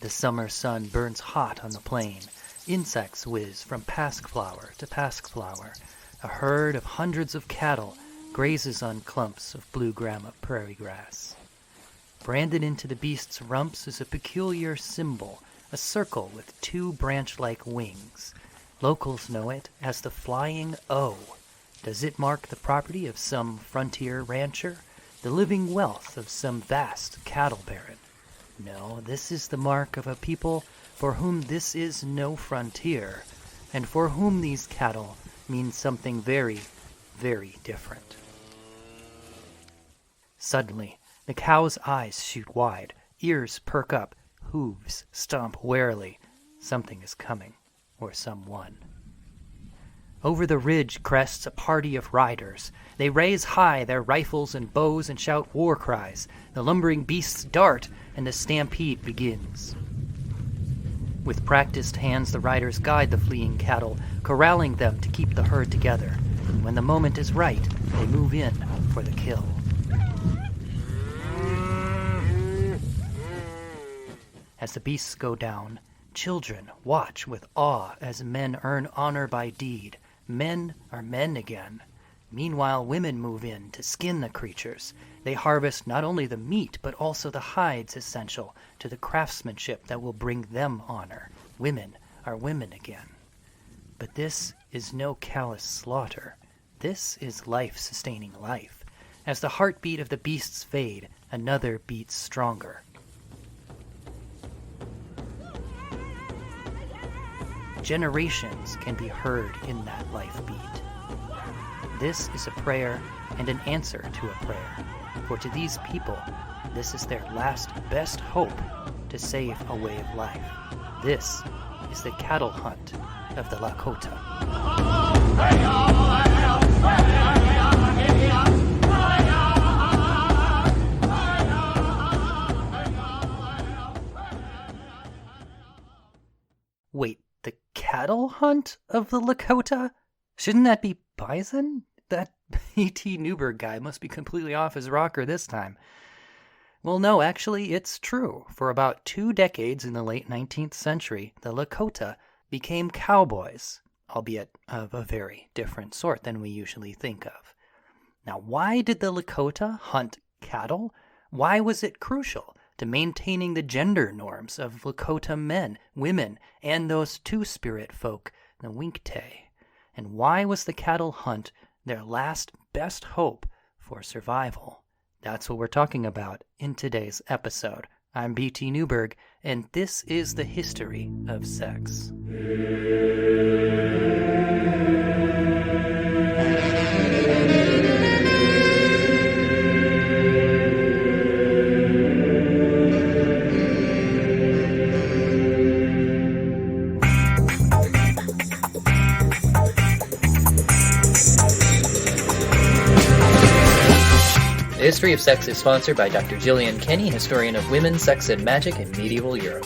The summer sun burns hot on the plain. Insects whiz from pasque flower to pasque flower. A herd of hundreds of cattle grazes on clumps of blue grama prairie grass. Branded into the beast's rumps is a peculiar symbol, a circle with two branch-like wings. Locals know it as the Flying O. Does it mark the property of some frontier rancher? The living wealth of some vast cattle baron? No, this is the mark of a people for whom this is no frontier, and for whom these cattle mean something very, very different. Suddenly, the cow's eyes shoot wide, ears perk up, hooves stomp warily. Something is coming, or someone. Over the ridge crests a party of riders. They raise high their rifles and bows and shout war cries. The lumbering beasts dart, and the stampede begins. With practiced hands, the riders guide the fleeing cattle, corralling them to keep the herd together. And when the moment is right, they move in for the kill. As the beasts go down, children watch with awe as men earn honor by deed. Men are men again. Meanwhile, women move in to skin the creatures. They harvest not only the meat, but also the hides essential to the craftsmanship that will bring them honor. Women are women again. But this is no callous slaughter. This is life-sustaining life. As the heartbeat of the beasts fade, another beats stronger. Generations can be heard in that life beat. This is a prayer and an answer to a prayer, for to these people, this is their last best hope to save a way of life. This is the cattle hunt of the Lakota. Wait, the cattle hunt of the Lakota? Shouldn't that be Bison? That E.T. Newberg guy must be completely off his rocker this time. Well, no, actually, it's true. For about 2 decades in the late 19th century, the Lakota became cowboys, albeit of a very different sort than we usually think of. Now, why did the Lakota hunt cattle? Why was it crucial to maintaining the gender norms of Lakota men, women, and those two-spirit folk, the winkte? And why was the cattle hunt their last best hope for survival? That's what we're talking about in today's episode. I'm B.T. Newberg, and this is the history of sex. The History of Sex is sponsored by Dr. Gillian Kenny, historian of women, sex, and magic in medieval Europe.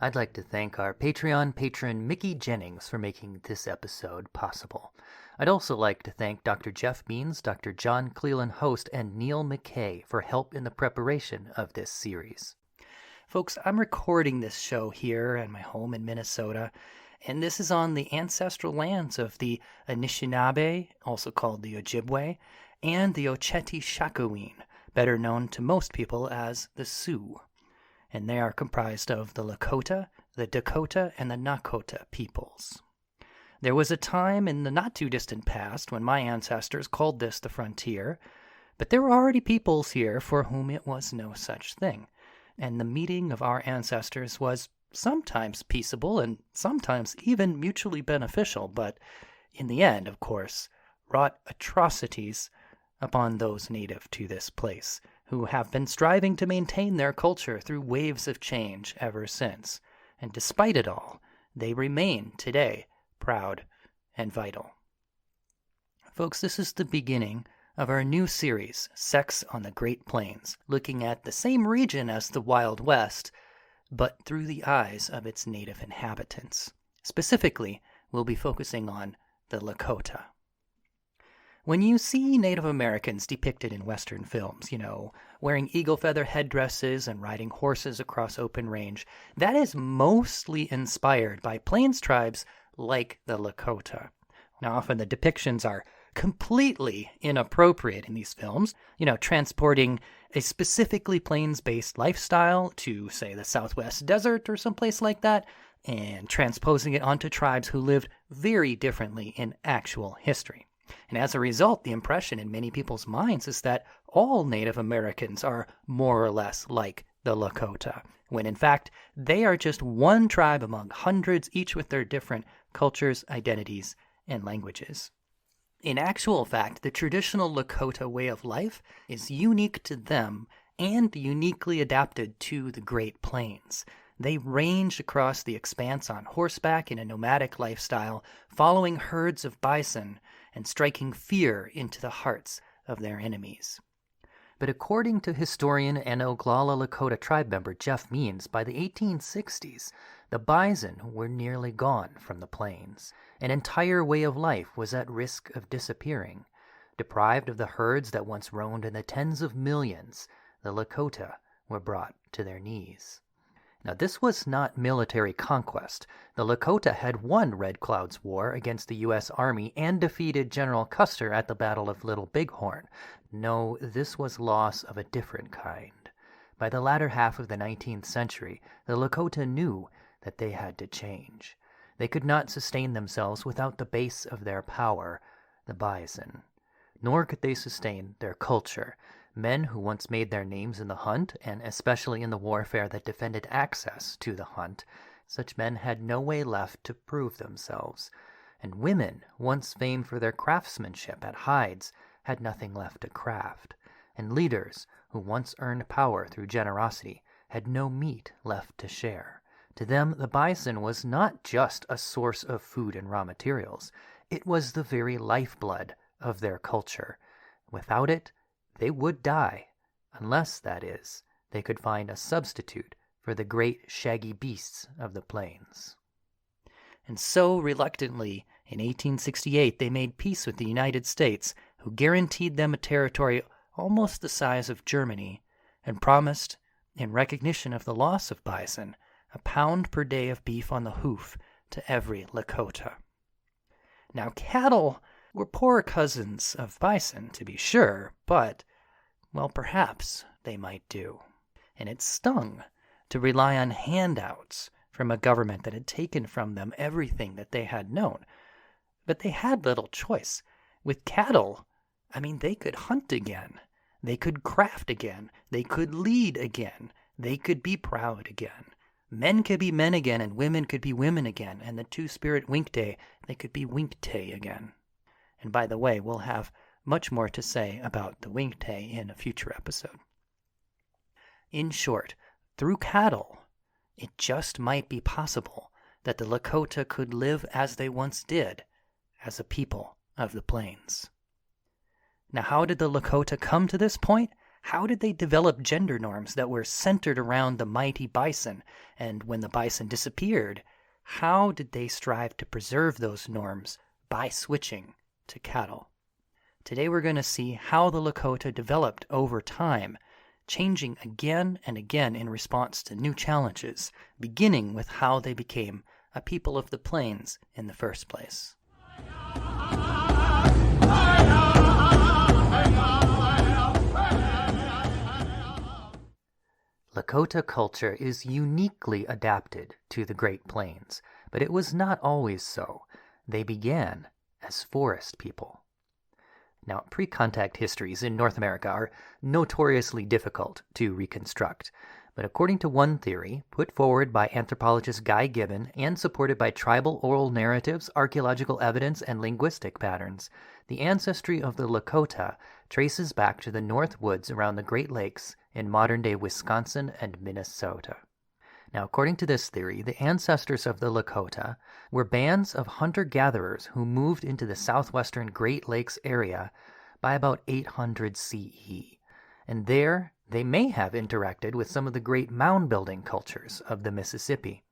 I'd like to thank our Patreon patron Mickey Jennings for making this episode possible. I'd also like to thank Dr. Jeff Beans, Dr. Jon Cleland Host, and Neil McKay for help in the preparation of this series. Folks, I'm recording this show here at my home in Minnesota, and this is on the ancestral lands of the Anishinaabe, also called the Ojibwe, and the Oceti-Sakowin, better known to most people as the Sioux. And they are comprised of the Lakota, the Dakota, and the Nakota peoples. There was a time in the not-too-distant past when my ancestors called this the frontier, but there were already peoples here for whom it was no such thing, and the meeting of our ancestors was sometimes peaceable and sometimes even mutually beneficial, but in the end, of course, wrought atrocities upon those native to this place, who have been striving to maintain their culture through waves of change ever since. And despite it all, they remain today proud and vital. Folks, this is the beginning of our new series, Sex on the Great Plains, looking at the same region as the Wild West, but through the eyes of its native inhabitants. Specifically, we'll be focusing on the Lakota. When you see Native Americans depicted in Western films, wearing eagle feather headdresses and riding horses across open range, that is mostly inspired by Plains tribes like the Lakota. Now, often the depictions are completely inappropriate in these films, transporting a specifically Plains-based lifestyle to, say, the Southwest Desert or someplace like that, and transposing it onto tribes who lived very differently in actual history. And as a result, the impression in many people's minds is that all Native Americans are more or less like the Lakota, when in fact they are just one tribe among hundreds, each with their different cultures, identities, and languages. In actual fact, the traditional Lakota way of life is unique to them and uniquely adapted to the Great Plains. They range across the expanse on horseback in a nomadic lifestyle, following herds of bison and striking fear into the hearts of their enemies. But according to historian and Oglala Lakota tribe member Jeff Means, by the 1860s, the bison were nearly gone from the plains. An entire way of life was at risk of disappearing. Deprived of the herds that once roamed in the tens of millions, the Lakota were brought to their knees. Now, this was not military conquest. The Lakota had won Red Cloud's war against the U.S. Army and defeated General Custer at the Battle of Little Bighorn. No, this was loss of a different kind. By the latter half of the 19th century, the Lakota knew that they had to change. They could not sustain themselves without the base of their power, the bison. Nor could they sustain their culture. Men who once made their names in the hunt, and especially in the warfare that defended access to the hunt, such men had no way left to prove themselves. And women, once famed for their craftsmanship at hides, had nothing left to craft. And leaders, who once earned power through generosity, had no meat left to share. To them, the bison was not just a source of food and raw materials. It was the very lifeblood of their culture. Without it, they would die, unless, that is, they could find a substitute for the great shaggy beasts of the plains. And so, reluctantly, in 1868 they made peace with the United States, who guaranteed them a territory almost the size of Germany, and promised, in recognition of the loss of bison, a pound per day of beef on the hoof to every Lakota. Now, cattle were poor cousins of bison, to be sure, but, well, perhaps they might do. And it stung to rely on handouts from a government that had taken from them everything that they had known. But they had little choice. With cattle, they could hunt again. They could craft again. They could lead again. They could be proud again. Men could be men again, and women could be women again. And the two-spirit winkte, they could be winkte again. And by the way, we'll have much more to say about the winkte in a future episode. In short, through cattle, it just might be possible that the Lakota could live as they once did, as a people of the plains. Now, how did the Lakota come to this point? How did they develop gender norms that were centered around the mighty bison? And when the bison disappeared, how did they strive to preserve those norms by switching to cattle? Today we're going to see how the Lakota developed over time, changing again and again in response to new challenges, beginning with how they became a people of the plains in the first place. Lakota culture is uniquely adapted to the Great Plains, but it was not always so. They began as forest people. Now, pre-contact histories in North America are notoriously difficult to reconstruct, but according to one theory, put forward by anthropologist Guy Gibbon and supported by tribal oral narratives, archaeological evidence, and linguistic patterns, the ancestry of the Lakota traces back to the North Woods around the Great Lakes in modern-day Wisconsin and Minnesota. Now, according to this theory, the ancestors of the Lakota were bands of hunter-gatherers who moved into the southwestern Great Lakes area by about 800 CE. And there, they may have interacted with some of the great mound-building cultures of the Mississippi.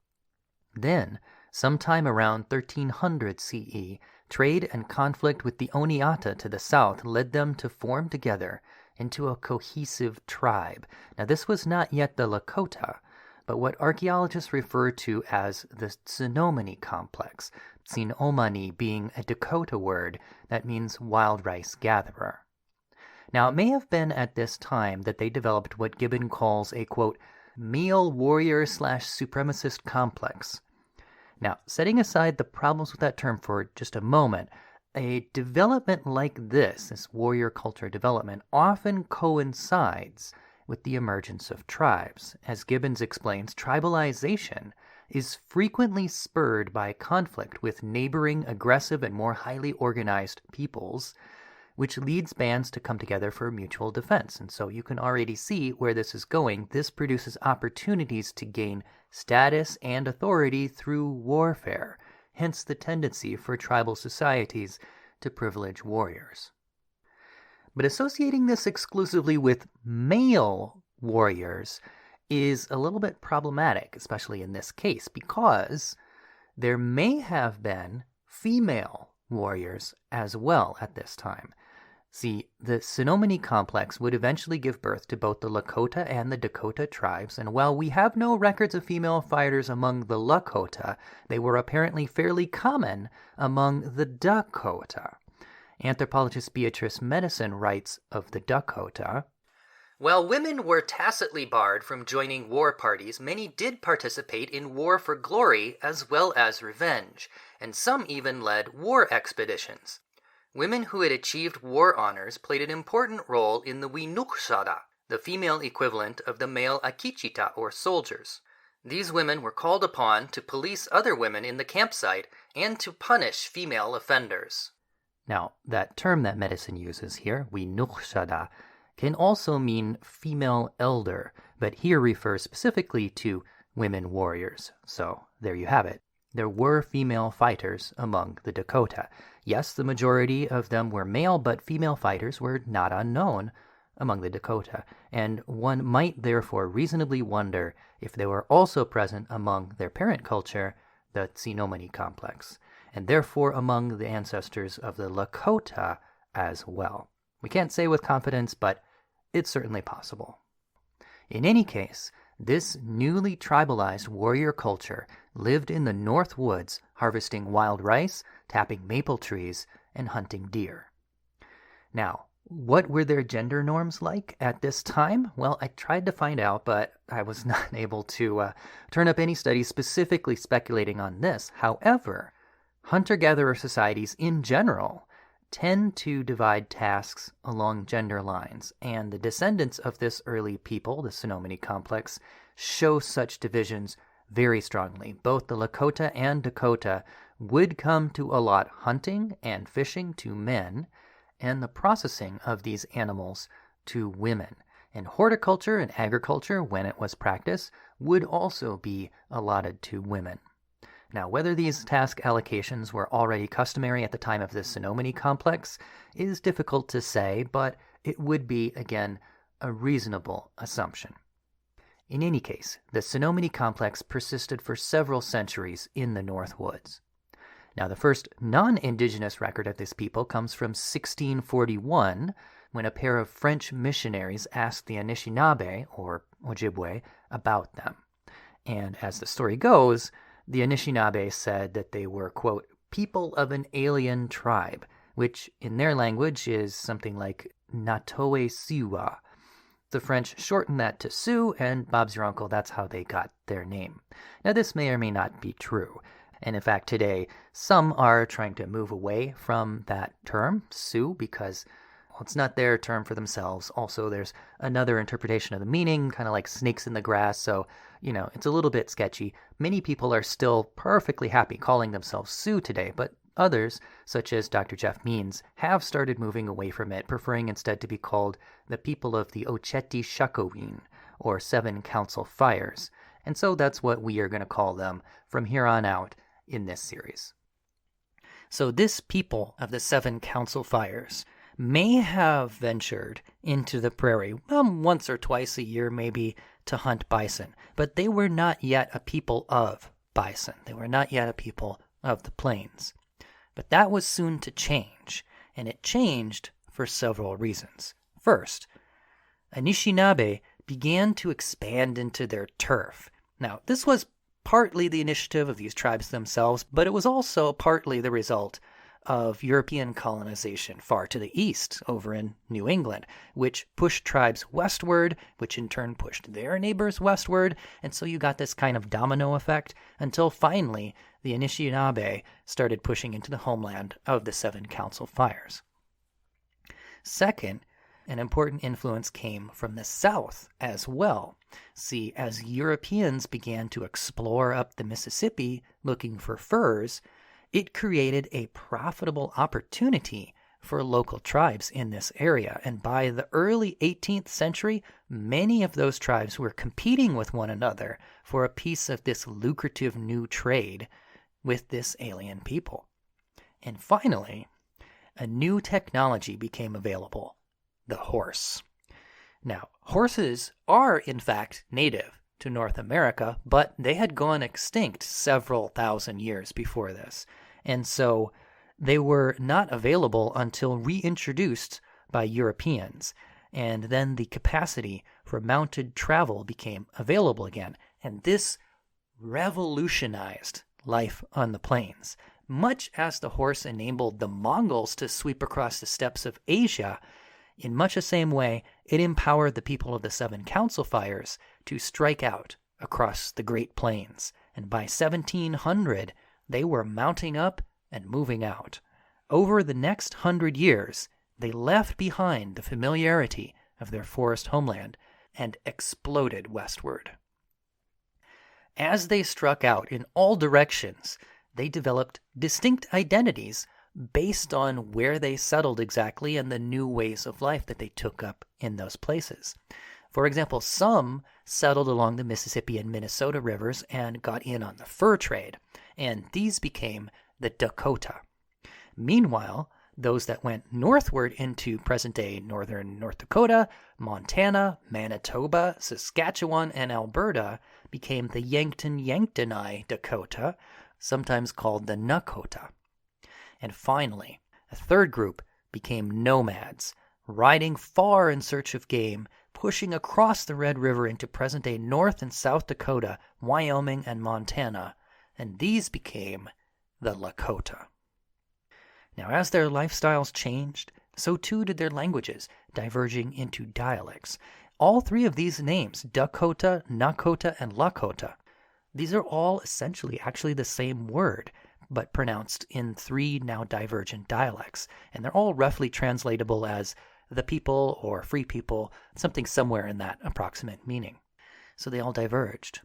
Then, Sometime around 1300 CE, trade and conflict with the Oneata to the south led them to form together into a cohesive tribe. Now, this was not yet the Lakota, but what archaeologists refer to as the Tsunami Complex, Tsinomani being a Dakota word that means wild rice gatherer. Now, it may have been at this time that they developed what Gibbon calls a, quote, male warrior/supremacist complex. Now, setting aside the problems with that term for just a moment, a development like this warrior culture development, often coincides with the emergence of tribes. As Gibbons explains, tribalization is frequently spurred by conflict with neighboring, aggressive, and more highly organized peoples, which leads bands to come together for mutual defense. And so you can already see where this is going. This produces opportunities to gain status and authority through warfare, hence the tendency for tribal societies to privilege warriors. But associating this exclusively with male warriors is a little bit problematic, especially in this case, because there may have been female warriors as well at this time. See, the Tsunami Complex would eventually give birth to both the Lakota and the Dakota tribes, and while we have no records of female fighters among the Lakota, they were apparently fairly common among the Dakota. Anthropologist Beatrice Medicine writes of the Dakota, while women were tacitly barred from joining war parties, many did participate in war for glory as well as revenge, and some even led war expeditions. Women who had achieved war honors played an important role in the winkte, the female equivalent of the male akichita or soldiers. These women were called upon to police other women in the campsite and to punish female offenders. Now, that term that medicine uses here, winkte, can also mean female elder, but here refers specifically to women warriors. So, there you have it. There were female fighters among the Dakota. Yes, the majority of them were male, but female fighters were not unknown among the Dakota, and one might therefore reasonably wonder if they were also present among their parent culture, the Tsunami Complex, and therefore among the ancestors of the Lakota as well. We can't say with confidence, but it's certainly possible. In any case, this newly tribalized warrior culture lived in the North Woods, harvesting wild rice, tapping maple trees, and hunting deer. Now, what were their gender norms like at this time? Well, I tried to find out, but I was not able to turn up any studies specifically speculating on this. However, hunter-gatherer societies in general tend to divide tasks along gender lines, and the descendants of this early people, the Tsunami Complex, show such divisions very strongly. Both the Lakota and Dakota would come to allot hunting and fishing to men, and the processing of these animals to women. And horticulture and agriculture, when it was practiced, would also be allotted to women. Now, whether these task allocations were already customary at the time of the Tsunami Complex is difficult to say, but it would be, again, a reasonable assumption. In any case, the Tsunami Complex persisted for several centuries in the North Woods. Now, the first non-indigenous record of this people comes from 1641, when a pair of French missionaries asked the Anishinaabe, or Ojibwe, about them. And as the story goes, the Anishinaabe said that they were, quote, people of an alien tribe, which in their language is something like Natoe Siwa. The French shortened that to Sioux, and Bob's your uncle, that's how they got their name. Now, this may or may not be true. And in fact, today, some are trying to move away from that term, Sioux, because it's not their term for themselves. Also, there's another interpretation of the meaning, kind of like snakes in the grass. So, it's a little bit sketchy. Many people are still perfectly happy calling themselves Sioux today, but others, such as Dr. Jeff Means, have started moving away from it, preferring instead to be called the people of the Ocheti Shakowin, or Seven Council Fires. And so that's what we are going to call them from here on out in this series. So this people of the Seven Council Fires may have ventured into the prairie once or twice a year maybe to hunt bison, but they were not yet a people of Bison. They were not yet a people of the plains. But that was soon to change, and it changed for several reasons. First, Anishinaabe began to expand into their turf. Now, this was partly the initiative of these tribes themselves, but it was also partly the result of European colonization far to the east, over in New England, which pushed tribes westward, which in turn pushed their neighbors westward, and so you got this kind of domino effect until finally the Anishinaabe started pushing into the homeland of the Seven Council Fires. Second, an important influence came from the south as well. See, as Europeans began to explore up the Mississippi looking for furs, it created a profitable opportunity for local tribes in this area. And by the early 18th century, many of those tribes were competing with one another for a piece of this lucrative new trade with this alien people. And finally, a new technology became available: the horse. Now, horses are in fact native to North America, but they had gone extinct several thousand years before this. And so they were not available until reintroduced by Europeans. And then the capacity for mounted travel became available again. And this revolutionized life on the plains. Much as the horse enabled the Mongols to sweep across the steppes of Asia, in much the same way, it empowered the people of the Seven Council Fires to strike out across the Great Plains. And by 1700, they were mounting up and moving out. Over the next 100 years, they left behind the familiarity of their forest homeland and exploded westward. As they struck out in all directions, they developed distinct identities based on where they settled exactly and the new ways of life that they took up in those places. For example, some settled along the Mississippi and Minnesota rivers and got in on the fur trade, and these became the Dakota. Meanwhile, those that went northward into present-day northern North Dakota, Montana, Manitoba, Saskatchewan, and Alberta became the Yankton-Yanktonai Dakota, sometimes called the Nakota. And finally, a third group became nomads, riding far in search of game, pushing across the Red River into present-day North and South Dakota, Wyoming, and Montana, and these became the Lakota. Now, as their lifestyles changed, so too did their languages, diverging into dialects. All three of these names, Dakota, Nakota, and Lakota, these are all essentially actually the same word, but pronounced in three now divergent dialects, and they're all roughly translatable as the people or free people, something somewhere in that approximate meaning. So they all diverged.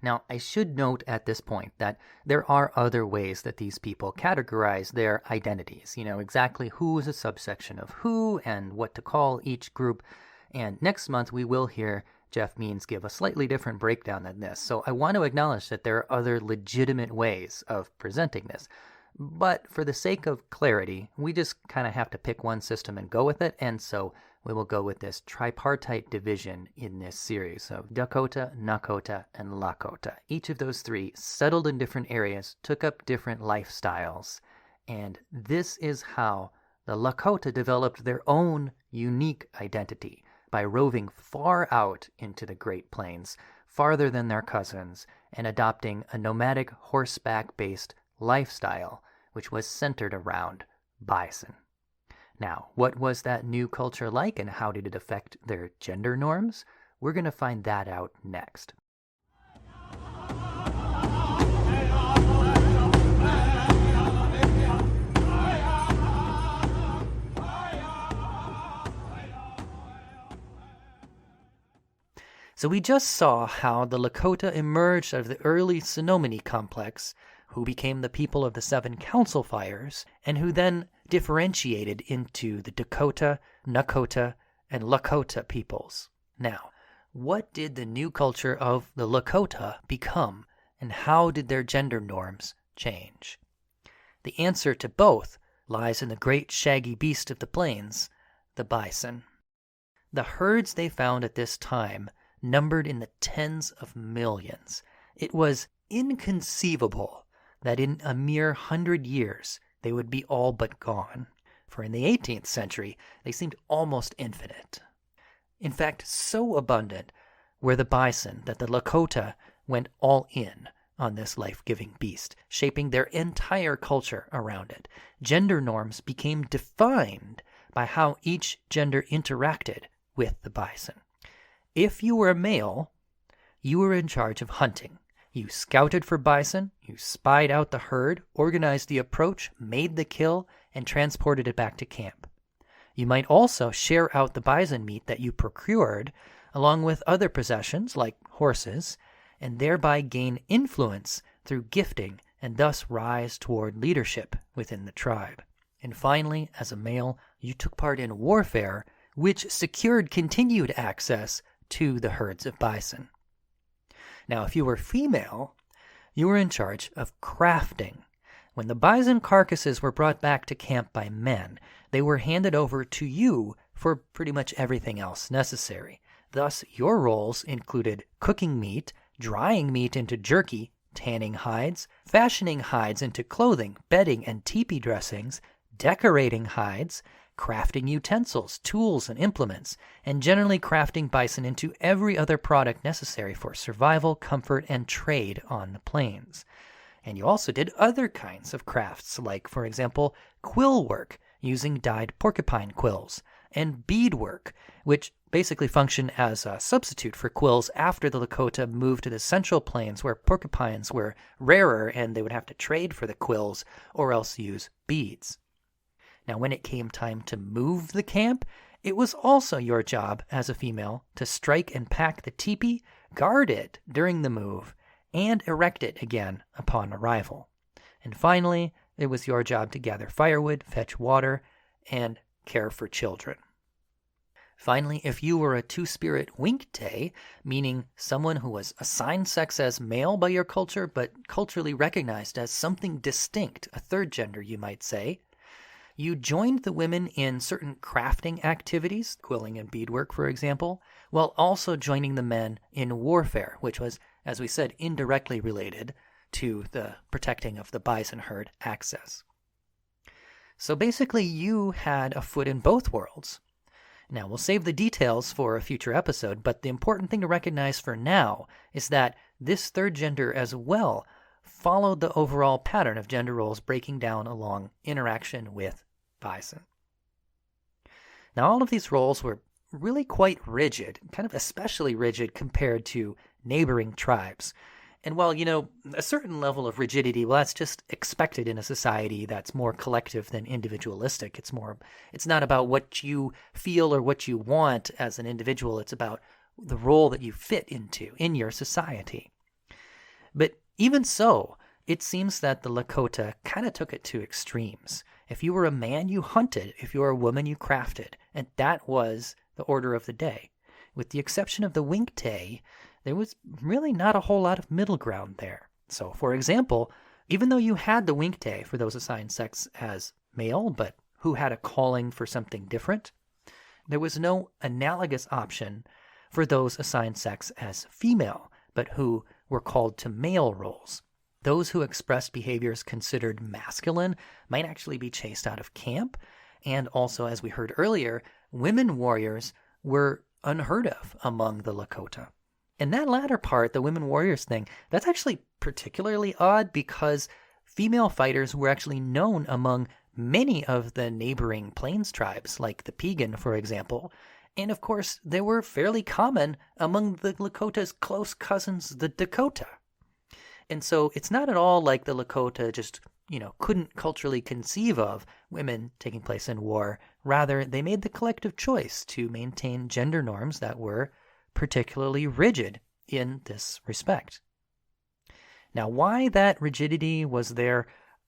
Now, I should note at this point that there are other ways that these people categorize their identities, exactly who is a subsection of who and what to call each group. And next month we will hear Jeff Means give a slightly different breakdown than this. So I want to acknowledge that there are other legitimate ways of presenting this. But for the sake of clarity, we just kind of have to pick one system and go with it. And so we will go with this tripartite division in this series of Dakota, Nakota, and Lakota. Each of those three settled in different areas, took up different lifestyles. And this is how the Lakota developed their own unique identity, by roving far out into the Great Plains, farther than their cousins, and adopting a nomadic horseback-based lifestyle, which was centered around bison. Now, what was that new culture like, and how did it affect their gender norms? We're going to find that out next. So we just saw how the Lakota emerged out of the early Tsunami Complex, who became the people of the Seven Council Fires, and who then differentiated into the Dakota, Nakota, and Lakota peoples. Now, what did the new culture of the Lakota become, and how did their gender norms change? The answer to both lies in the great shaggy beast of the plains, the bison. The herds they found at this time numbered in the tens of millions. It was inconceivable that in a mere 100 years they would be all but gone, for in the 18th century they seemed almost infinite. In fact, so abundant were the bison that the Lakota went all in on this life-giving beast, shaping their entire culture around it. Gender norms became defined by how each gender interacted with the bison. If you were a male, you were in charge of hunting. You scouted for bison, you spied out the herd, organized the approach, made the kill, and transported it back to camp. You might also share out the bison meat that you procured, along with other possessions like horses, and thereby gain influence through gifting and thus rise toward leadership within the tribe. And finally, as a male, you took part in warfare, which secured continued access to the herds of bison. Now, if you were female, you were in charge of crafting. When the bison carcasses were brought back to camp by men, they were handed over to you for pretty much everything else necessary. Thus, your roles included cooking meat, drying meat into jerky, tanning hides, fashioning hides into clothing, bedding, and teepee dressings, decorating hides, crafting utensils, tools, and implements, and generally crafting bison into every other product necessary for survival, comfort, and trade on the plains. And you also did other kinds of crafts, like, for example, quill work, using dyed porcupine quills, and beadwork, which basically functioned as a substitute for quills after the Lakota moved to the Central Plains, where porcupines were rarer and they would have to trade for the quills or else use beads. Now, when it came time to move the camp, it was also your job as a female to strike and pack the teepee, guard it during the move, and erect it again upon arrival. And finally, it was your job to gather firewood, fetch water, and care for children. Finally, if you were a two-spirit winkte, meaning someone who was assigned sex as male by your culture but culturally recognized as something distinct, a third gender you might say, you joined the women in certain crafting activities, quilling and beadwork for example, while also joining the men in warfare, which was, as we said, indirectly related to the protecting of the bison herd access. So basically you had a foot in both worlds. Now, we'll save the details for a future episode, but the important thing to recognize for now is that this third gender as well followed the overall pattern of gender roles breaking down along interaction with bison. Now, all of these roles were really quite rigid, kind of especially rigid compared to neighboring tribes. And while, a certain level of rigidity, well, that's just expected in a society that's more collective than individualistic. It's not about what you feel or what you want as an individual. It's about the role that you fit into in your society. But even so, it seems that the Lakota kind of took it to extremes. If you were a man, you hunted. If you were a woman, you crafted. And that was the order of the day. With the exception of the winkte, there was really not a whole lot of middle ground there. So, for example, even though you had the winkte for those assigned sex as male, but who had a calling for something different, there was no analogous option for those assigned sex as female, but who were called to male roles. Those who expressed behaviors considered masculine might actually be chased out of camp, and also, as we heard earlier, women warriors were unheard of among the Lakota. And that latter part, the women warriors thing, that's actually particularly odd because female fighters were actually known among many of the neighboring plains tribes, like the Piegan, for example. And of course, they were fairly common among the Lakota's close cousins, the Dakota. And so it's not at all like the Lakota just, couldn't culturally conceive of women taking place in war. Rather, they made the collective choice to maintain gender norms that were particularly rigid in this respect. Now, why that rigidity was there,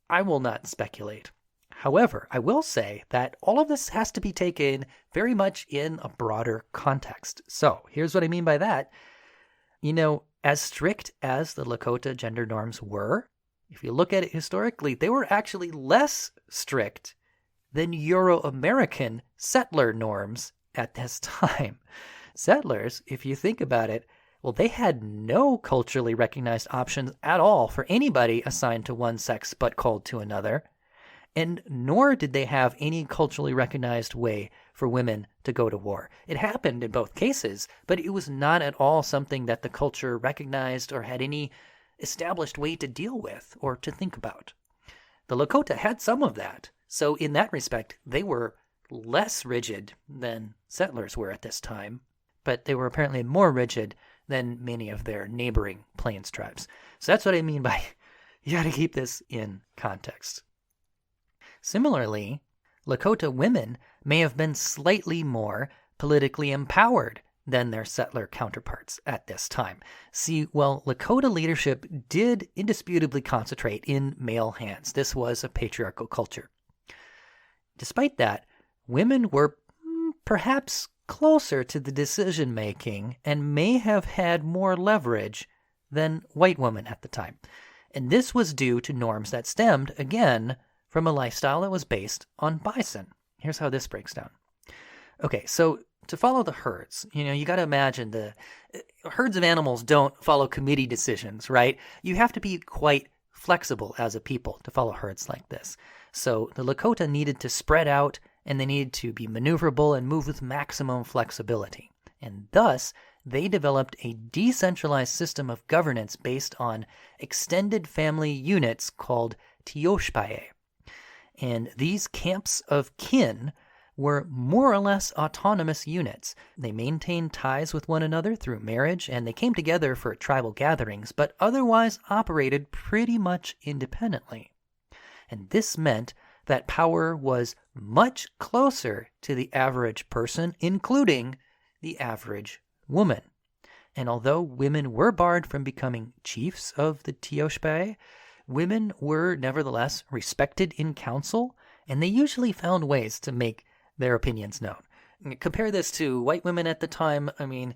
I will not speculate. However, I will say that all of this has to be taken very much in a broader context. So, here's what I mean by that. As strict as the Lakota gender norms were, if you look at it historically, they were actually less strict than Euro-American settler norms at this time. Settlers, if you think about it, Well, they had no culturally recognized options at all for anybody assigned to one sex but called to another, and nor did they have any culturally recognized way for women to go to war. It happened in both cases, but it was not at all something that the culture recognized or had any established way to deal with or to think about. The Lakota had some of that, so in that respect, they were less rigid than settlers were at this time, but they were apparently more rigid than many of their neighboring Plains tribes. So that's what I mean by you got to keep this in context. Similarly, Lakota women may have been slightly more politically empowered than their settler counterparts at this time. See, well, Lakota leadership did indisputably concentrate in male hands. This was a patriarchal culture. Despite that, women were perhaps closer to the decision-making and may have had more leverage than white women at the time. And this was due to norms that stemmed, again, from a lifestyle that was based on bison. Here's how this breaks down. Okay, so to follow the herds, you got to imagine the herds of animals don't follow committee decisions, right? You have to be quite flexible as a people to follow herds like this. So the Lakota needed to spread out, and they needed to be maneuverable and move with maximum flexibility. And thus, they developed a decentralized system of governance based on extended family units called tioshpaye. And these camps of kin were more or less autonomous units. They maintained ties with one another through marriage, and they came together for tribal gatherings, but otherwise operated pretty much independently. And this meant that power was much closer to the average person, including the average woman. And although women were barred from becoming chiefs of the tioshpaye, women were nevertheless respected in council, and they usually found ways to make their opinions known. Compare this to white women at the time. I mean,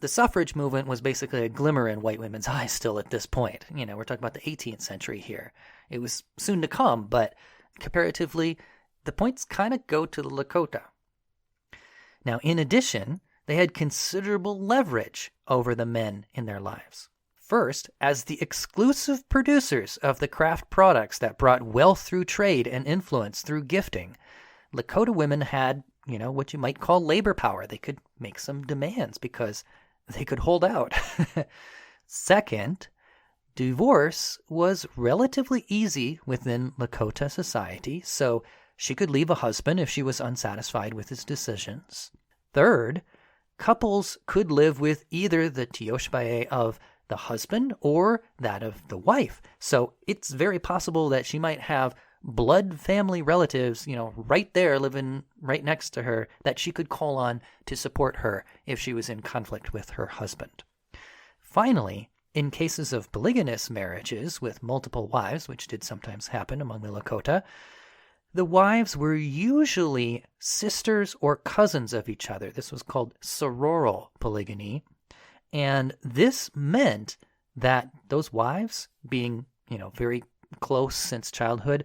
the suffrage movement was basically a glimmer in white women's eyes still at this point. We're talking about the 18th century here. It was soon to come, but comparatively, the points kind of go to the Lakota. Now, in addition, they had considerable leverage over the men in their lives. First, as the exclusive producers of the craft products that brought wealth through trade and influence through gifting, Lakota women had, what you might call labor power. They could make some demands because they could hold out. Second, divorce was relatively easy within Lakota society, so she could leave a husband if she was unsatisfied with his decisions. Third, couples could live with either the tioshpaye of the husband or that of the wife. So it's very possible that she might have blood family relatives, right there living right next to her that she could call on to support her if she was in conflict with her husband. Finally, in cases of polygamous marriages with multiple wives, which did sometimes happen among the Lakota, the wives were usually sisters or cousins of each other. This was called sororal polygamy. And this meant that those wives, being, very close since childhood,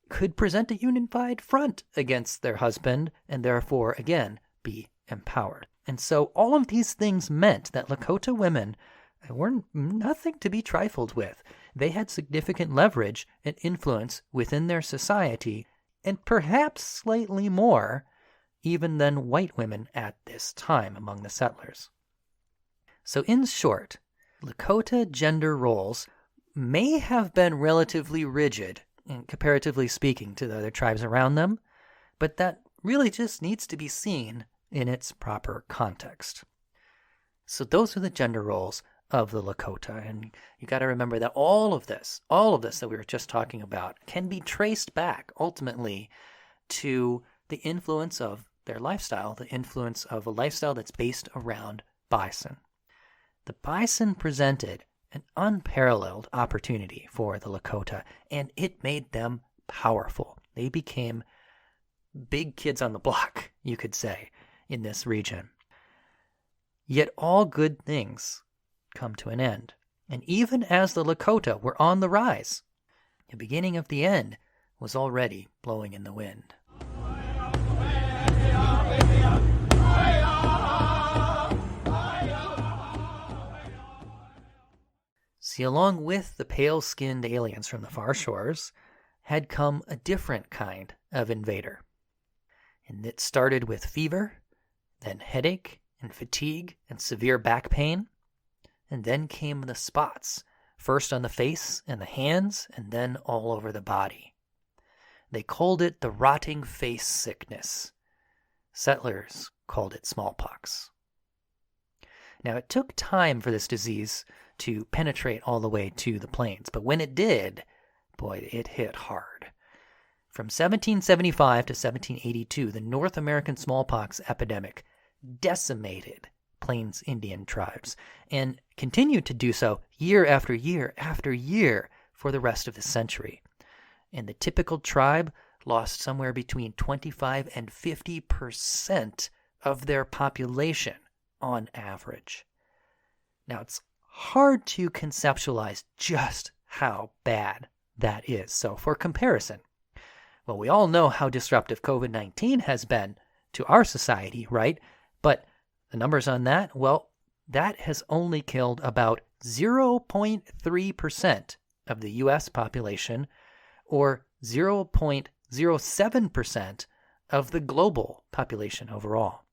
could present a unified front against their husband and therefore, again, be empowered. And so all of these things meant that Lakota women were nothing to be trifled with. They had significant leverage and influence within their society, and perhaps slightly more even than white women at this time among the settlers. So in short, Lakota gender roles may have been relatively rigid, comparatively speaking, to the other tribes around them, but that really just needs to be seen in its proper context. So those are the gender roles of the Lakota, and you got to remember that all of this that we were just talking about can be traced back ultimately to the influence of their lifestyle, the influence of a lifestyle that's based around bison. The bison presented an unparalleled opportunity for the Lakota, and it made them powerful. They became big kids on the block, you could say, in this region. Yet all good things come to an end. And even as the Lakota were on the rise, the beginning of the end was already blowing in the wind. See, along with the pale-skinned aliens from the far shores had come a different kind of invader. And it started with fever, then headache and fatigue and severe back pain. And then came the spots, first on the face and the hands, and then all over the body. They called it the rotting face sickness. Settlers called it smallpox. Now, it took time for this disease to penetrate all the way to the plains, but when it did, boy, it hit hard. From 1775 to 1782, the North American smallpox epidemic decimated Plains Indian tribes and continued to do so year after year after year for the rest of the century. And the typical tribe lost somewhere between 25 and 50% of their population on average. Now, it's hard to conceptualize just how bad that is. So for comparison, well, we all know how disruptive COVID-19 has been to our society, right? But the numbers on that, well, that has only killed about 0.3% of the U.S. population, or 0.07% of the global population overall.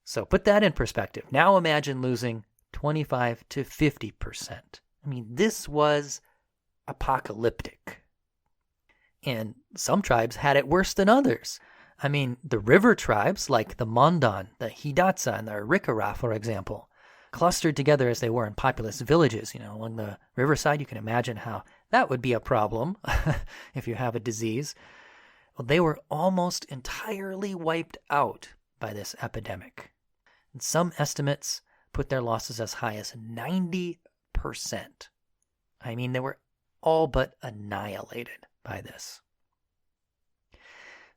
So put that in perspective. Now imagine losing 25 to 50%. I mean, this was apocalyptic. And some tribes had it worse than others. I mean, the river tribes like the Mandan, the Hidatsa, and the Arikara, for example, clustered together as they were in populous villages, along the riverside. You can imagine how that would be a problem if you have a disease. Well, they were almost entirely wiped out by this epidemic. And some estimates put their losses as high as 90%. I mean, they were all but annihilated by this.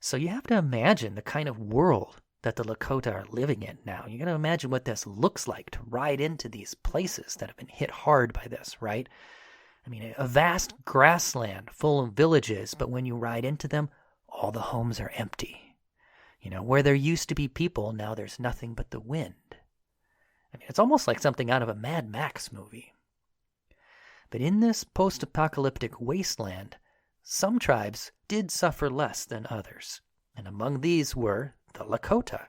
So you have to imagine the kind of world that the Lakota are living in now. You got to imagine what this looks like to ride into these places that have been hit hard by this, right? I mean, a vast grassland full of villages, but when you ride into them, all the homes are empty. Where there used to be people, now there's nothing but the wind. I mean, it's almost like something out of a Mad Max movie. But in this post-apocalyptic wasteland, some tribes did suffer less than others, and among these were the Lakota.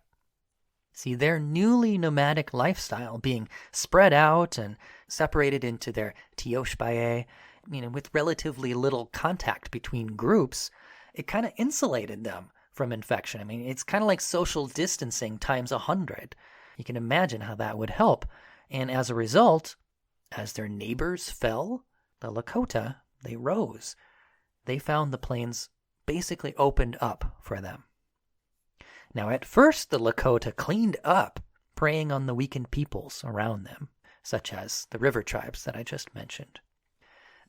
See, their newly nomadic lifestyle, being spread out and separated into their tioshbaye, with relatively little contact between groups, it kind of insulated them from infection. I mean, it's kind of like social distancing times 100. You can imagine how that would help. And as a result, as their neighbors fell, the Lakota, they rose. They found the plains basically opened up for them. Now, at first, the Lakota cleaned up, preying on the weakened peoples around them, such as the river tribes that I just mentioned.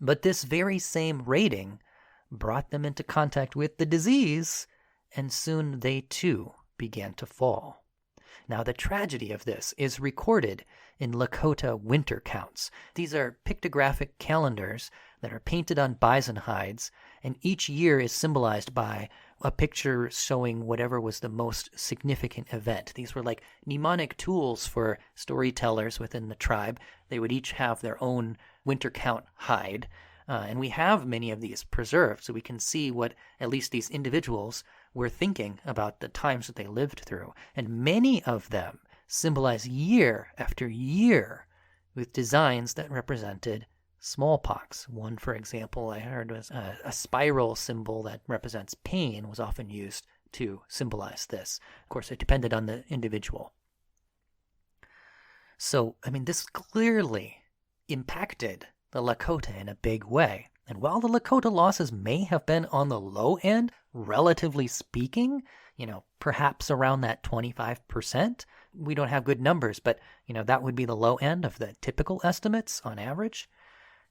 But this very same raiding brought them into contact with the disease, and soon they too began to fall. Now, the tragedy of this is recorded in Lakota winter counts. These are pictographic calendars that are painted on bison hides, and each year is symbolized by a picture showing whatever was the most significant event. These were like mnemonic tools for storytellers within the tribe. They would each have their own winter count hide, and we have many of these preserved, so we can see what at least these individuals were thinking about the times that they lived through. And many of them symbolize year after year with designs that represented smallpox. One, for example, I heard was a spiral symbol that represents pain was often used to symbolize this. Of course, it depended on the individual. So, I mean, this clearly impacted the Lakota in a big way. And while the Lakota losses may have been on the low end, relatively speaking, perhaps around that 25%, we don't have good numbers, but, that would be the low end of the typical estimates on average.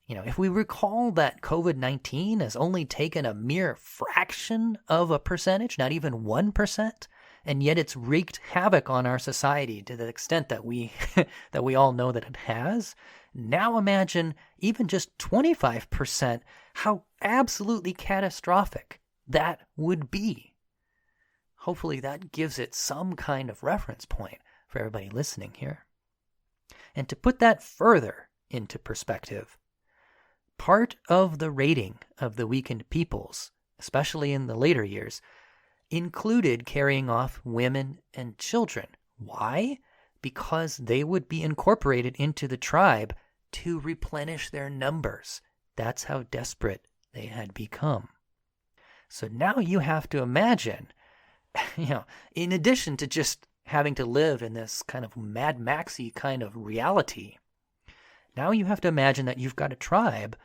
If we recall that COVID-19 has only taken a mere fraction of a percentage, not even 1%, and yet it's wreaked havoc on our society to the extent that we that we all know that it has. Now imagine even just 25%, how absolutely catastrophic that would be. Hopefully that gives it some kind of reference point for everybody listening here. And to put that further into perspective, Part of the raiding of the weakened peoples, especially in the later years, included carrying off women and children. Why? Because they would be incorporated into the tribe to replenish their numbers. That's how desperate they had become. So now you have to imagine, in addition to just having to live in this kind of Mad Maxy kind of reality, now you have to imagine that you've got a tribe.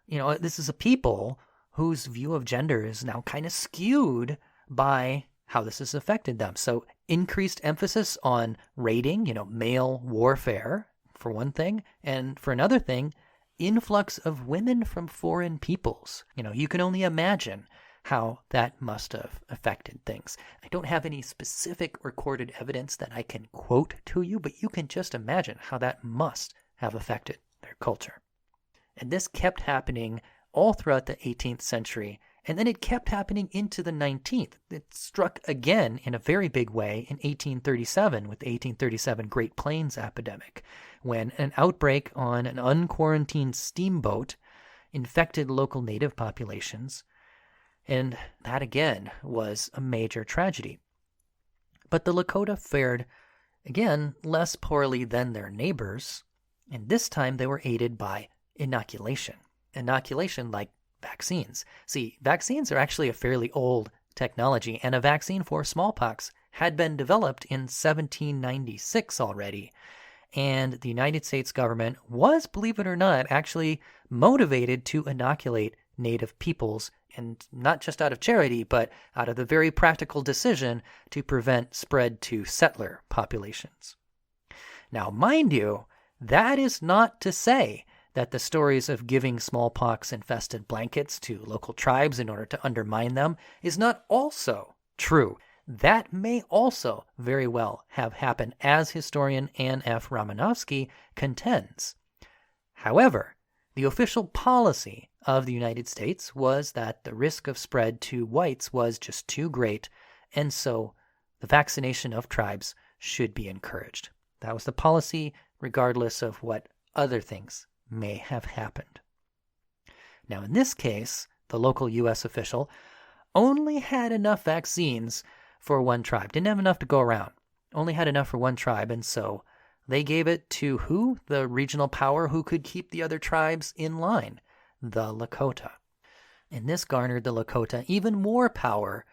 This is a people whose view of gender is now kind of skewed by how this has affected them. So increased emphasis on raiding, male warfare, for one thing. And for another thing, influx of women from foreign peoples. You can only imagine how that must have affected things. I don't have any specific recorded evidence that I can quote to you, but you can just imagine how that must have affected their culture. And this kept happening all throughout the 18th century, and then it kept happening into the 19th. It struck again in a very big way in 1837 with the 1837 Great Plains epidemic, when an outbreak on an unquarantined steamboat infected local native populations, and that again was a major tragedy. But the Lakota fared, again, less poorly than their neighbors, and this time they were aided by inoculation. Inoculation like vaccines. See, vaccines are actually a fairly old technology, and a vaccine for smallpox had been developed in 1796 already. And the United States government was, believe it or not, actually motivated to inoculate native peoples, and not just out of charity, but out of the very practical decision to prevent spread to settler populations. Now, mind you, that is not to say that the stories of giving smallpox-infested blankets to local tribes in order to undermine them is not also true. That may also very well have happened, as historian Anne F. Romanowski contends. However, the official policy of the United States was that the risk of spread to whites was just too great, and so the vaccination of tribes should be encouraged. That was the policy, regardless of what other things may have happened. Now, in this case, the local U.S. official only had enough vaccines for one tribe. Didn't have enough to go around. Only had enough for one tribe, and so they gave it to who? The regional power who could keep the other tribes in line, the Lakota. And this garnered the Lakota even more power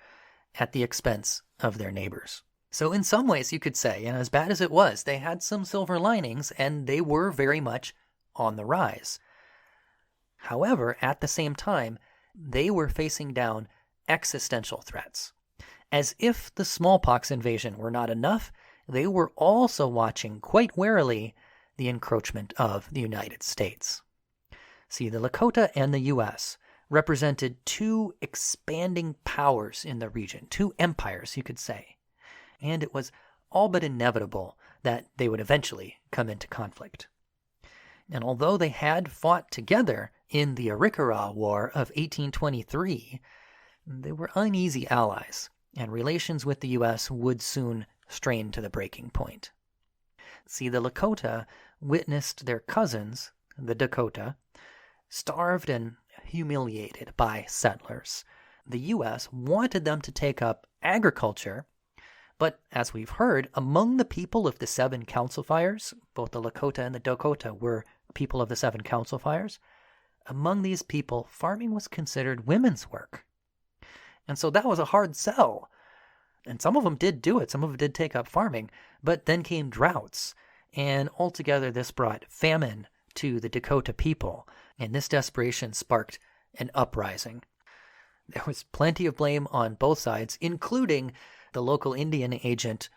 at the expense of their neighbors. So in some ways, you could say, and as bad as it was, they had some silver linings, and they were very much on the rise. However, at the same time, they were facing down existential threats. As if the smallpox invasion were not enough, they were also watching quite warily the encroachment of the United States. See, the Lakota and the U.S. represented two expanding powers in the region, two empires, you could say. And it was all but inevitable that they would eventually come into conflict. And although they had fought together in the Arikara War of 1823, they were uneasy allies, and relations with the U.S. would soon strain to the breaking point. See, the Lakota witnessed their cousins, the Dakota, starved and humiliated by settlers. The U.S. wanted them to take up agriculture, but as we've heard, among the people of the Seven Council Fires, both the Lakota and the Dakota were people of the Seven Council Fires, among these people, farming was considered women's work. And so that was a hard sell. And some of them did do it. Some of them did take up farming. But then came droughts. And altogether this brought famine to the Dakota people. And this desperation sparked an uprising. There was plenty of blame on both sides, including the local Indian agent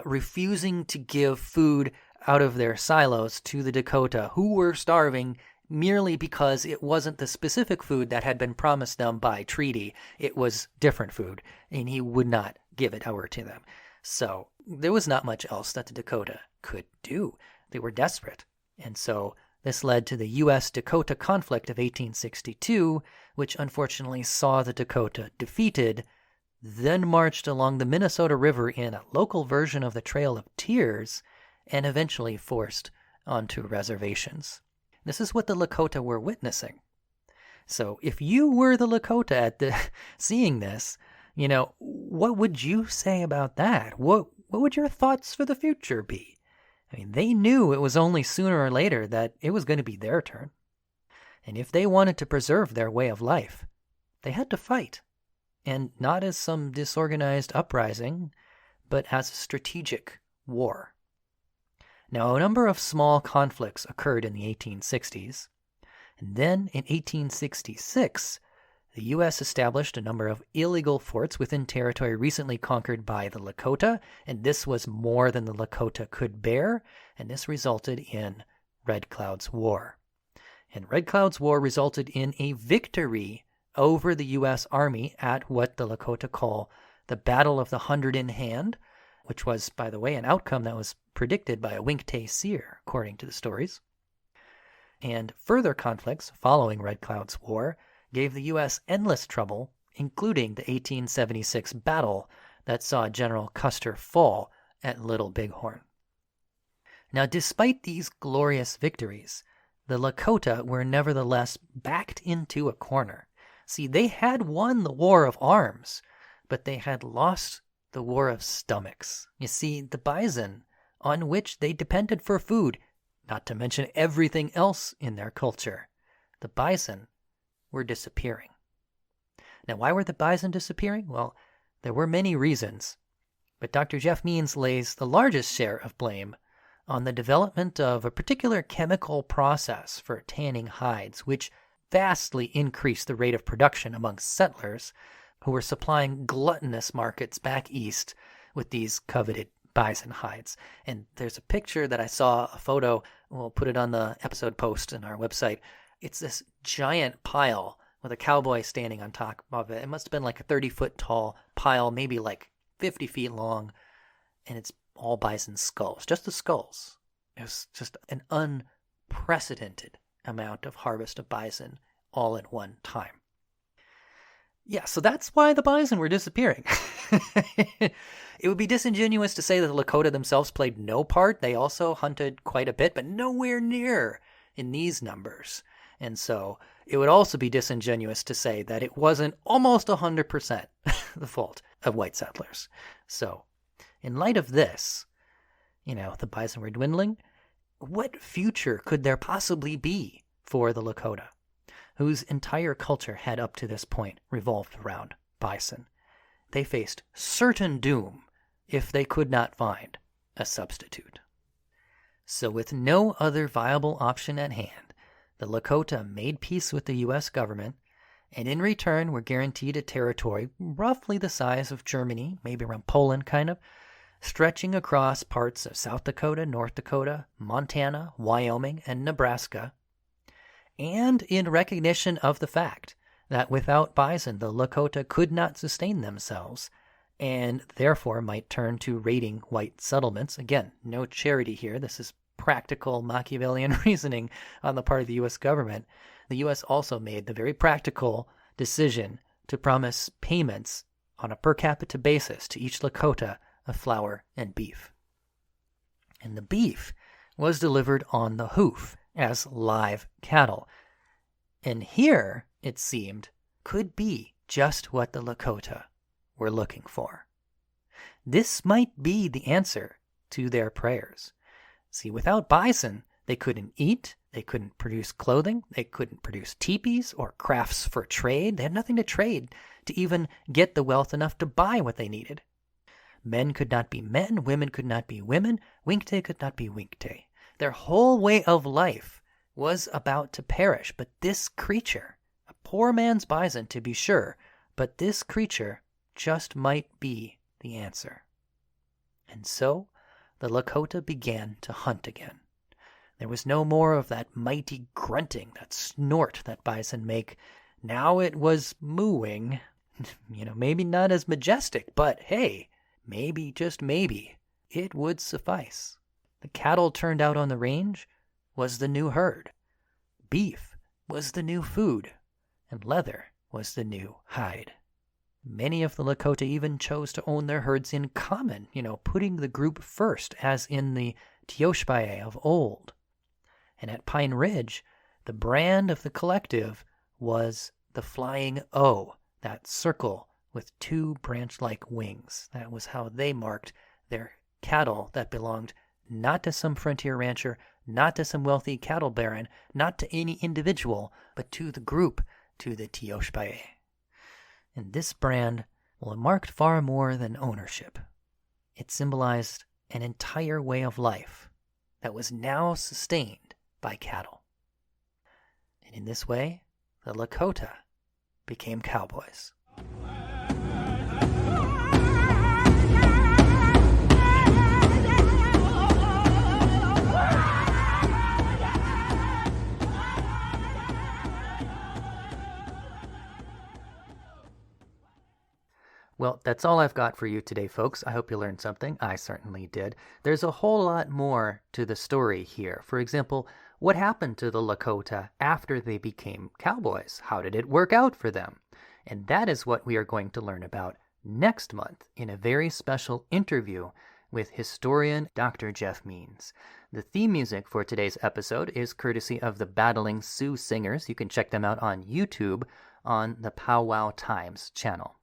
refusing to give food out of their silos to the Dakota, who were starving merely because it wasn't the specific food that had been promised them by treaty. It was different food, and he would not give it over to them. So there was not much else that the Dakota could do. They were desperate. And so this led to the U.S.-Dakota conflict of 1862, which unfortunately saw the Dakota defeated, then marched along the Minnesota River in a local version of the Trail of Tears, and eventually forced onto reservations. This is what the Lakota were witnessing. So if you were the Lakota at seeing this, what would you say about that? What would your thoughts for the future be? I mean, they knew it was only sooner or later that it was going to be their turn. And if they wanted to preserve their way of life, they had to fight. And not as some disorganized uprising, but as a strategic war. Now, a number of small conflicts occurred in the 1860s. And then in 1866, the U.S. established a number of illegal forts within territory recently conquered by the Lakota, and this was more than the Lakota could bear, and this resulted in Red Cloud's War. And Red Cloud's War resulted in a victory over the U.S. Army at what the Lakota call the Battle of the 100 in Hand, which was, by the way, an outcome that was predicted by a winkte seer, according to the stories. And further conflicts following Red Cloud's War gave the U.S. endless trouble, including the 1876 battle that saw General Custer fall at Little Bighorn. Now, despite these glorious victories, the Lakota were nevertheless backed into a corner. See, they had won the war of arms, but they had lost the war of stomachs. You see, the bison, on which they depended for food, not to mention everything else in their culture, the bison were disappearing. Now, why were the bison disappearing? Well, there were many reasons, but Dr. Jeff Means lays the largest share of blame on the development of a particular chemical process for tanning hides, which vastly increased the rate of production among settlers who were supplying gluttonous markets back east with these coveted bison hides. And there's a picture that I saw, a photo, we'll put it on the episode post on our website. It's this giant pile with a cowboy standing on top of it. It must have been like a 30-foot tall pile, maybe like 50 feet long, and it's all bison skulls, just the skulls. It was just an unprecedented amount of harvest of bison all at one time. Yeah, so that's why the bison were disappearing. It would be disingenuous to say that the Lakota themselves played no part. They also hunted quite a bit, but nowhere near in these numbers. And so it would also be disingenuous to say that it wasn't almost 100% the fault of white settlers. So in light of this, the bison were dwindling. What future could there possibly be for the Lakota, whose entire culture had up to this point revolved around bison? They faced certain doom if they could not find a substitute. So with no other viable option at hand, the Lakota made peace with the U.S. government, and in return were guaranteed a territory roughly the size of Germany, maybe around Poland kind of, stretching across parts of South Dakota, North Dakota, Montana, Wyoming, and Nebraska, and in recognition of the fact that without bison the Lakota could not sustain themselves, and therefore might turn to raiding white settlements. Again, no charity here. This is practical Machiavellian reasoning on the part of the U.S. government. The U.S. also made the very practical decision to promise payments on a per capita basis to each Lakota of flour and beef. And the beef was delivered on the hoof as live cattle. And here, it seemed, could be just what the Lakota were looking for. This might be the answer to their prayers. See, without bison, they couldn't eat, they couldn't produce clothing, they couldn't produce teepees or crafts for trade. They had nothing to trade to even get the wealth enough to buy what they needed. Men could not be men, women could not be women, winkte could not be winkte. Their whole way of life was about to perish, but this creature, a poor man's bison to be sure, but this creature just might be the answer. And so the Lakota began to hunt again. There was no more of that mighty grunting, that snort that bison make. Now it was mooing, maybe not as majestic, but hey, maybe, just maybe, it would suffice. The cattle turned out on the range was the new herd. Beef was the new food, and leather was the new hide. Many of the Lakota even chose to own their herds in common, putting the group first, as in the Teoshpaye of old. And at Pine Ridge, the brand of the collective was the flying O, that circle with two branch-like wings. That was how they marked their cattle that belonged not to some frontier rancher, not to some wealthy cattle baron, not to any individual, but to the group, to the Tioshpae. And this brand, well, it marked far more than ownership. It symbolized an entire way of life that was now sustained by cattle. And in this way, the Lakota became cowboys. Well, that's all I've got for you today, folks. I hope you learned something. I certainly did. There's a whole lot more to the story here. For example, what happened to the Lakota after they became cowboys? How did it work out for them? And that is what we are going to learn about next month in a very special interview with historian Dr. Jeff Means. The theme music for today's episode is courtesy of the Battling Sioux Singers. You can check them out on YouTube on the Powwow Times channel.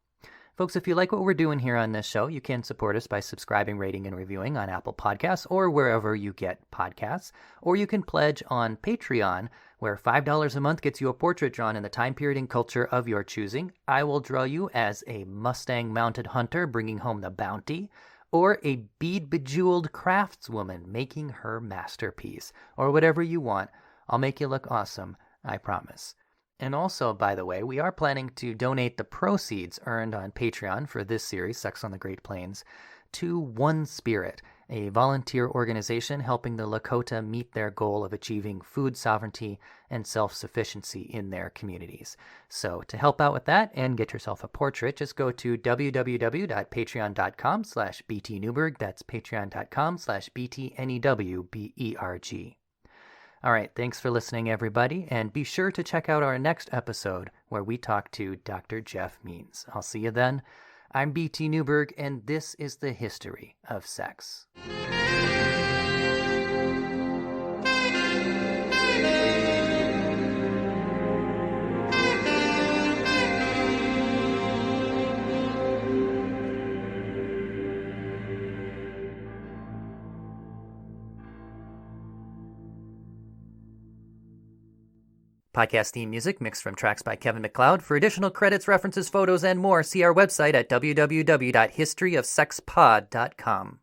Folks, if you like what we're doing here on this show, you can support us by subscribing, rating, and reviewing on Apple Podcasts or wherever you get podcasts. Or you can pledge on Patreon, where $5 a month gets you a portrait drawn in the time period and culture of your choosing. I will draw you as a Mustang-mounted hunter bringing home the bounty, or a bead-bejeweled craftswoman making her masterpiece, or whatever you want. I'll make you look awesome, I promise. And also, by the way, we are planning to donate the proceeds earned on Patreon for this series, Sex on the Great Plains, to One Spirit, a volunteer organization helping the Lakota meet their goal of achieving food sovereignty and self-sufficiency in their communities. So to help out with that and get yourself a portrait, just go to www.patreon.com/btnewberg. That's patreon.com/btnewberg. All right, thanks for listening, everybody, and be sure to check out our next episode where we talk to Dr. Jeff Means. I'll see you then. I'm BT Newberg, and this is the history of sex. Podcast theme music mixed from tracks by Kevin MacLeod. For additional credits, references, photos, and more, see our website at www.historyofsexpod.com.